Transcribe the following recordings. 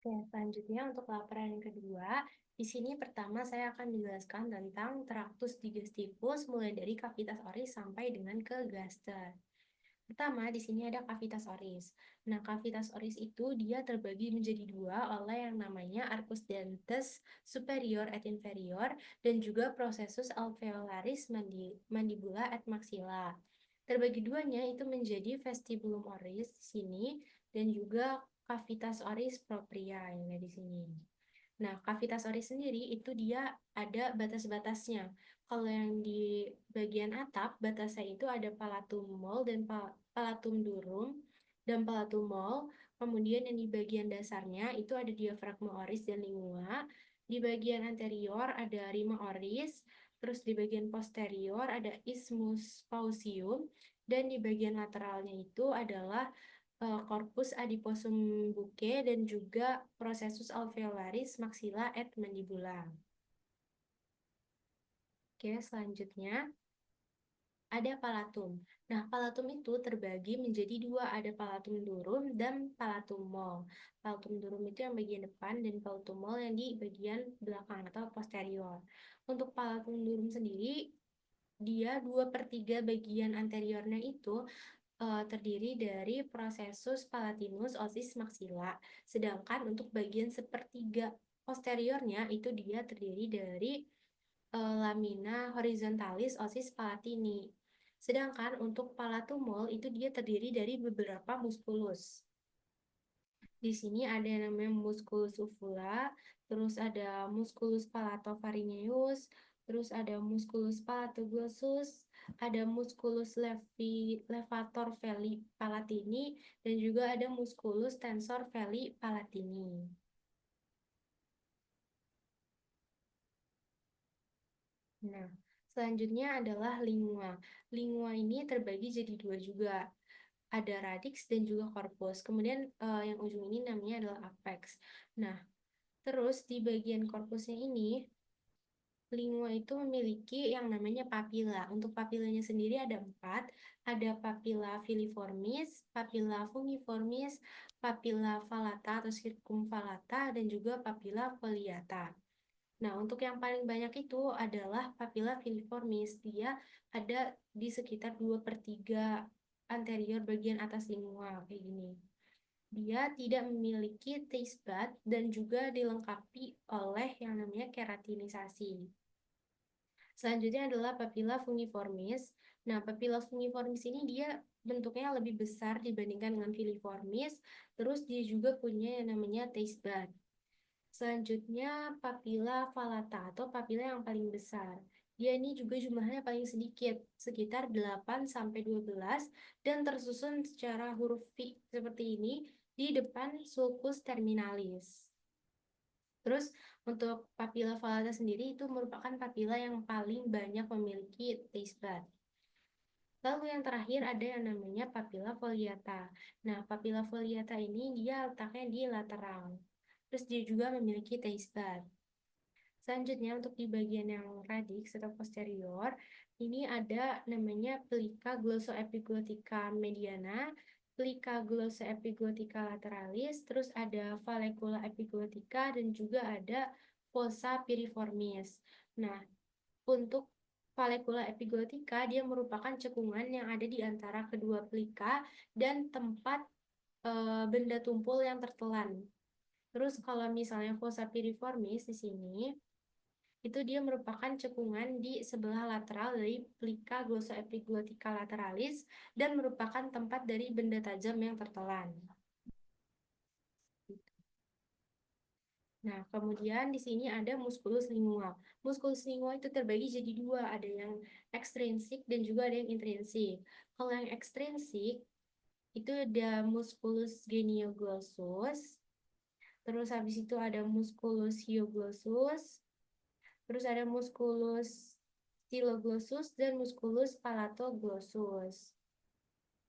Oke, selanjutnya untuk laporan yang kedua, di sini pertama saya akan menjelaskan tentang traktus digestivus mulai dari cavitas oris sampai dengan ke gaster. Pertama, di sini ada cavitas oris. Nah, cavitas oris itu dia terbagi menjadi dua oleh yang namanya arcus dentes superior et inferior dan juga processus alveolaris mandibula et maxilla. Terbagi duanya itu menjadi vestibulum oris di sini dan juga cavitas oris propria yang ada di sini. Nah, cavitas oris sendiri itu dia ada batas-batasnya. Kalau yang di bagian atap, batasnya itu ada palatum mol dan palatum durum dan palatum mol. Kemudian yang di bagian dasarnya itu ada diafragma oris dan lingua. Di bagian anterior ada rima oris. Terus di bagian posterior ada isthmus faucium. Dan di bagian lateralnya itu adalah corpus adiposum bucce dan juga processus alveolaris maxilla et mandibula. Oke, selanjutnya ada palatum. Nah, palatum itu terbagi menjadi dua, ada palatum durum dan palatum mol. Palatum durum itu yang bagian depan dan palatum mol yang di bagian belakang atau posterior. Untuk palatum durum sendiri, dia 2/3 bagian anteriornya itu terdiri dari processus palatinus osis maxilla. Sedangkan untuk bagian sepertiga posteriornya itu dia terdiri dari lamina horizontalis osis palatini. Sedangkan untuk palatumol itu dia terdiri dari beberapa muskulus. Di sini ada yang namanya musculus uvula, terus ada musculus palatopharyngeus, terus ada musculus palatoglossus, ada musculus levator veli palatini, dan juga ada musculus tensor veli palatini. Nah, selanjutnya adalah lingua. Lingua ini terbagi jadi dua juga. Ada radix dan juga corpus. Kemudian yang ujung ini namanya adalah apex. Nah, terus di bagian korpusnya ini, lingua itu memiliki yang namanya papila. Untuk papilanya sendiri ada 4. Ada papilla filiformis, papilla fungiformis, papilla falata atau circumvallata, dan juga papilla foliata. Nah, untuk yang paling banyak itu adalah papilla filiformis. Dia ada di sekitar 2/3 anterior bagian atas lingua, kayak gini. Dia tidak memiliki taste bud dan juga dilengkapi oleh yang namanya keratinisasi. Selanjutnya adalah papilla fungiformis. Nah, papilla fungiformis ini dia bentuknya lebih besar dibandingkan dengan filiformis. Terus dia juga punya yang namanya taste bud. Selanjutnya papilla falata atau papilla yang paling besar. Dia ini juga jumlahnya paling sedikit, sekitar 8 sampai 12 dan tersusun secara huruf V seperti ini di depan sulcus terminalis. Terus untuk papilla falata sendiri itu merupakan papilla yang paling banyak memiliki taste bud. Lalu yang terakhir ada yang namanya papilla foliata. Nah, papilla foliata ini dia letaknya di lateral. Terus dia juga memiliki taste bud. Selanjutnya untuk di bagian yang radix atau posterior, ini ada namanya plica glossoepiglotica mediana, plica glossoepiglotica lateralis, terus ada vallecula epiglotica dan juga ada fossa piriformis. Nah, untuk vallecula epiglotica dia merupakan cekungan yang ada di antara kedua plika dan tempat benda tumpul yang tertelan. Terus kalau misalnya fossa piriformis di sini itu dia merupakan cekungan di sebelah lateral dari plica glossoepiglotica lateralis dan merupakan tempat dari benda tajam yang tertelan. Nah, kemudian di sini ada musculus lingua. Musculus lingua itu terbagi jadi dua, ada yang ekstrinsik dan juga ada yang intrinsik. Kalau yang ekstrinsik itu ada musculus genioglossus, terus habis itu ada musculus hyoglossus, terus ada musculus styloglossus dan musculus palatoglossus.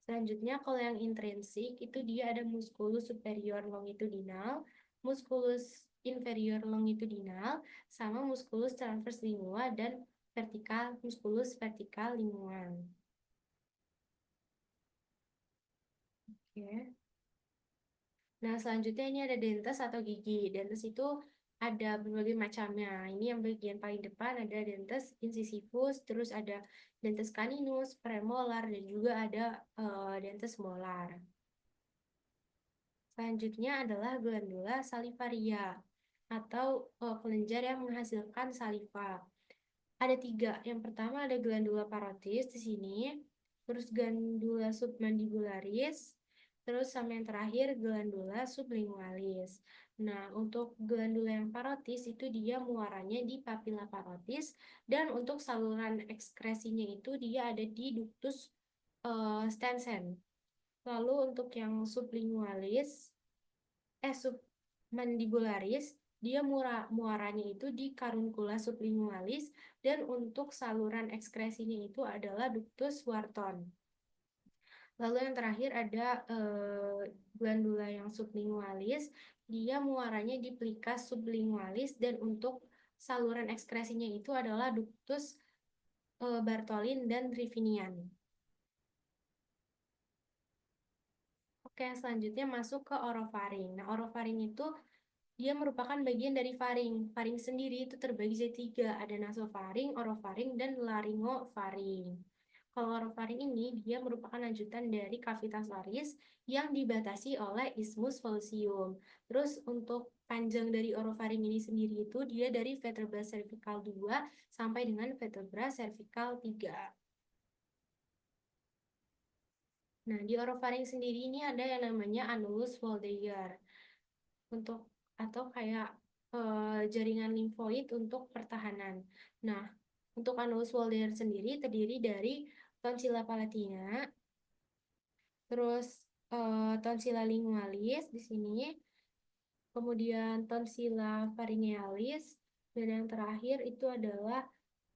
Selanjutnya kalau yang intrinsik itu dia ada musculus superior longitudinal, musculus inferior longitudinal, sama musculus transverse lingua dan vertikal musculus vertikal lingual. Oke. Nah, selanjutnya ini ada dentes atau gigi. Dentes itu ada berbagai macamnya. Ini yang bagian paling depan ada dentes incisivus, terus ada dentes caninus, premolar, dan juga ada dentes molar. Selanjutnya adalah glandula salivaria atau kelenjar yang menghasilkan saliva. Ada tiga. Yang pertama ada glandula parotis di sini, terus glandula submandibularis, terus sama yang terakhir glandula sublingualis. Nah, untuk glandula yang parotis itu dia muaranya di papila parotis dan untuk saluran ekskresinya itu dia ada di ductus Stensen. Lalu untuk yang submandibularis, dia muaranya itu di karunkula sublingualis dan untuk saluran ekskresinya itu adalah ductus Wharton. Lalu yang terakhir ada glandula yang sublingualis, dia muaranya di plica sublingualis dan untuk saluran ekskresinya itu adalah ductus Bartholin dan Trifinian. Oke, selanjutnya masuk ke orofaring. Nah, orofaring itu dia merupakan bagian dari faring. Faring sendiri itu terbagi jadi tiga, ada nasofaring, orofaring, dan laryngofaring. Kalau orofaring ini dia merupakan lanjutan dari cavitas laris yang dibatasi oleh isthmus fallacium. Terus untuk panjang dari orofaring ini sendiri itu dia dari vertebra cervical 2 sampai dengan vertebra cervical 3. Nah, di orofaring sendiri ini ada yang namanya annulus Waldeyer untuk atau kayak jaringan limfoid untuk pertahanan. Nah, untuk annulus Waldeyer sendiri terdiri dari tonsilla palatina, terus tonsilla lingualis di sini, kemudian tonsilla pharyngealis, dan yang terakhir itu adalah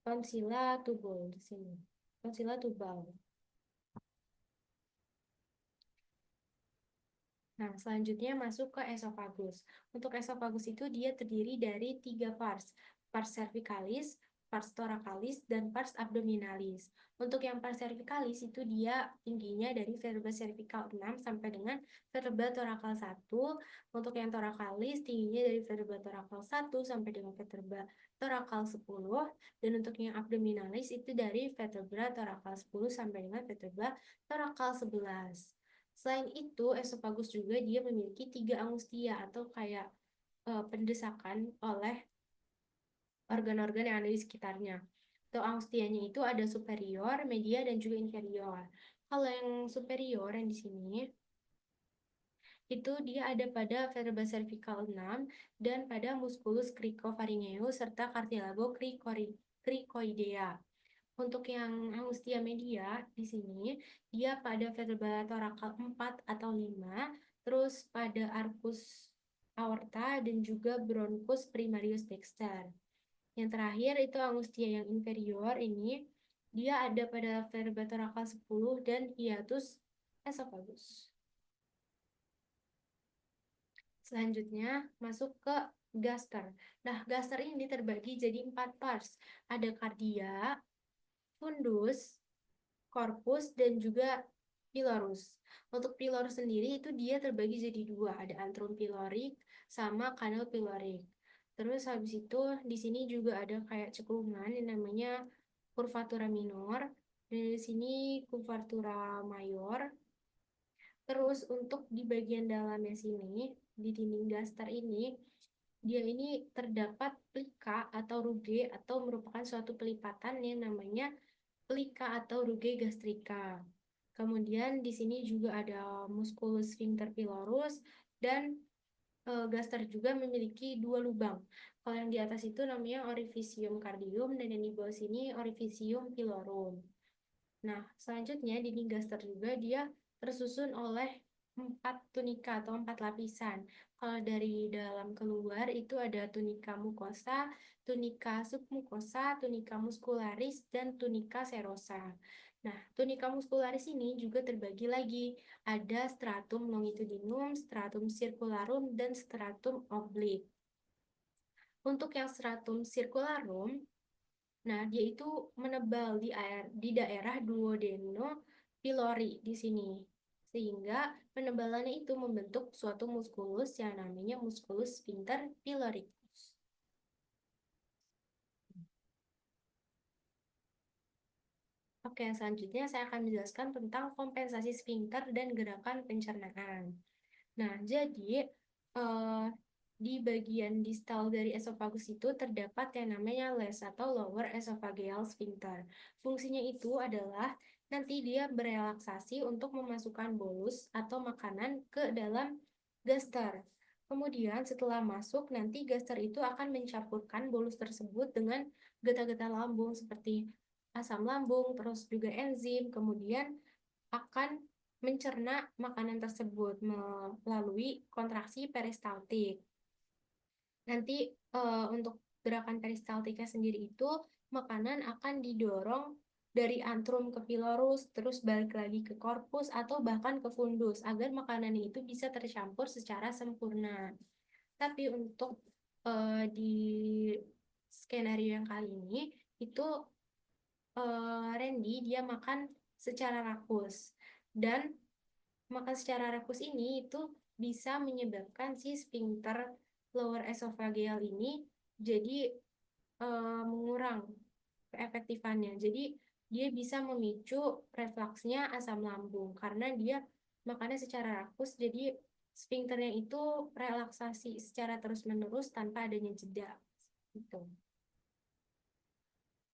tonsilla tubal di sini. Tonsilla tubal. Nah, selanjutnya masuk ke esofagus. Untuk esofagus itu dia terdiri dari tiga pars, pars cervicalis, pars thoracalis, dan pars abdominalis. Untuk yang pars cervicalis itu dia tingginya dari vertebra cervical 6 sampai dengan vertebra thoracal 1. Untuk yang thoracalis tingginya dari vertebra thoracal 1 sampai dengan vertebra thoracal 10. Dan untuk yang abdominalis itu dari vertebra thoracal 10 sampai dengan vertebra thoracal 11. Selain itu, esofagus juga dia memiliki tiga angustia atau kayak pendesakan oleh organ-organ yang ada di sekitarnya. Atau angustianya itu ada superior, media, dan juga inferior. Kalau yang superior yang di sini itu dia ada pada vertebra cervical 6 dan pada musculus cricopharyngeus serta cartilago cricoidea. Untuk yang angustia media di sini dia pada vertebra thoracal 4 atau 5, terus pada arcus aorta dan juga bronchus primarius dexter. Yang terakhir itu angustia yang inferior ini dia ada pada vertebra thoracal 10 dan hiatus esophagus. Selanjutnya masuk ke gaster. Nah, gaster ini terbagi jadi 4 parts. Ada kardia, fundus, corpus, dan juga pylorus. Untuk pylorus sendiri itu dia terbagi jadi dua, ada antrum pylorik sama kanal pylorik. Terus habis itu di sini juga ada kayak cekungan yang namanya curvatura minor, dan di sini curvatura mayor. Terus untuk di bagian dalamnya sini, di dinding gaster ini, dia ini terdapat plika atau ruge atau merupakan suatu pelipatan yang namanya plika atau ruge gastrika. Kemudian di sini juga ada musculus sphincter pylorus dan gaster juga memiliki dua lubang. Kalau yang di atas itu namanya orificium cardium dan yang di bawah sini orificium pylorum. Nah, selanjutnya dinding gaster juga dia tersusun oleh 4 tunika atau 4 lapisan. Kalau dari dalam keluar itu ada tunika mucosa, tunika submucosa, tunika muscularis, dan tunika serosa. Nah, tunika muscularis ini juga terbagi lagi. Ada stratum longitudinum, stratum circularum, dan stratum oblique. Untuk yang stratum circularum, nah, dia itu menebal di daerah duodeno pylori di sini. Sehingga penebalannya itu membentuk suatu muskulus yang namanya muskulus sphincter pyloricus. Oke, selanjutnya saya akan menjelaskan tentang kompensasi sphincter dan gerakan pencernaan. Nah, jadi di bagian distal dari esofagus itu terdapat yang namanya les atau lower esophageal sphincter. Fungsinya itu adalah nanti dia berelaksasi untuk memasukkan bolus atau makanan ke dalam gaster. Kemudian setelah masuk, nanti gaster itu akan mencampurkan bolus tersebut dengan getah-getah lambung seperti asam lambung, terus juga enzim, kemudian akan mencerna makanan tersebut melalui kontraksi peristaltik. Nanti untuk gerakan peristaltika sendiri itu makanan akan didorong dari antrum ke pilorus, terus balik lagi ke korpus atau bahkan ke fundus agar makanan itu bisa tercampur secara sempurna. Tapi untuk di skenario yang kali ini itu Randy dia makan secara rakus dan makan secara rakus ini itu bisa menyebabkan si sphincter lower esophageal ini jadi mengurang keefektifannya. Jadi dia bisa memicu refluksnya asam lambung karena dia makannya secara rakus, jadi sphincternya itu relaksasi secara terus-menerus tanpa adanya jeda. Gitu.